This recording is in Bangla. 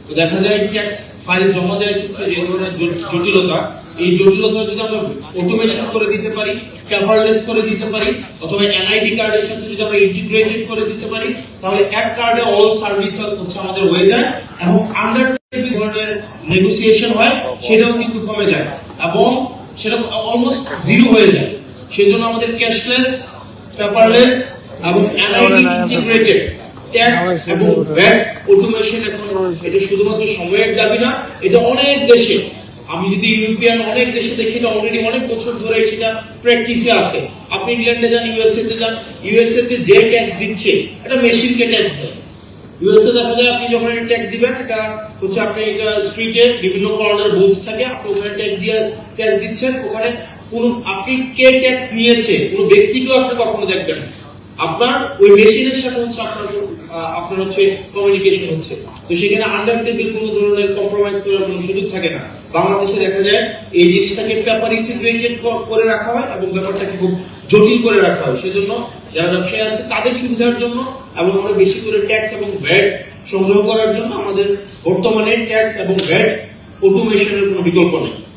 তো দেখা যায় ট্যাক্স ফাইল জমা দেওয়ার ক্ষেত্রে যে ধরনের জটিলতা, এই জটিলতা যদি আমরা অটোমেশন করে দিতে পারি, পেপারলেস করে দিতে পারি, অথবা এনআইডি কার্ডের সাথে যদি আমরা ইন্টিগ্রেটেড করে দিতে পারি, তাহলে এক কার্ডে অল সার্ভিস হচ্ছে আমাদের হয়ে যায় এবং আন্ডার ধরনের নেগোসিয়েশন হয় সেটাও কিন্তু কমে যায় এবং সেটা অলমোস্ট জিরো হয়ে যায়। সেজন্য আমাদের ক্যাশলেস, পেপারলেস এবং এনআইডি ইন্টিগ্রেটেড ট্যাক্স এবং ভ্যাট অটোমেশন এখন এটা শুধুমাত্র সময়ের দাবি না, এটা অনেক দেশে, আমি যদি ইউরোপিয়ান অনেক দেশে দেখি না অলরেডি অনেক বছর ধরে সেটা প্র্যাকটিসে আছে। আপনি ইংল্যান্ডে যান, ইউএসএ তে যান, ইউএসএ তে যে ট্যাক্স দিচ্ছে এটা মেশিনকে ট্যাক্স দেয়। ইউএসএ দেখা যায় আপনি যখন ট্যাক্স দিবেন, এটা হচ্ছে আপনি এটা স্ট্রিটে বিভিন্ন কর্নার বুথ থাকে, আপনি ওখানে ট্যাক্স দিচ্ছেন, ওখানে কোন আপনি কে ট্যাক্স নিয়েছে কোন ব্যক্তিকেও আপনি কখনো দেখবেন না, আপনার ওই মেশিনের সাথে হচ্ছে আপনার হচ্ছে কমিউনিকেশন হচ্ছে। তো সেখানে আন্ডার টেবিল কোনো ধরনের কম্প্রোমাইজ করার কোনো সুযোগ থাকে না। বাংলাদেশে দেখা যায় এই জিনিসটাকে পেপার ইন্টিগ্রেটেড করে রাখা হয় এবং ব্যাপারটাকে খুব জটিল করে রাখা হয়। সেজন্য যারা ব্যবসায়ী আছে তাদের সুবিধার জন্য এবং আমরা বেশি করে ট্যাক্স এবং ভ্যাট সংগ্রহ করার জন্য আমাদের বর্তমানে ট্যাক্স এবং ভ্যাট অটোমেশনের কোনো বিকল্প নেই।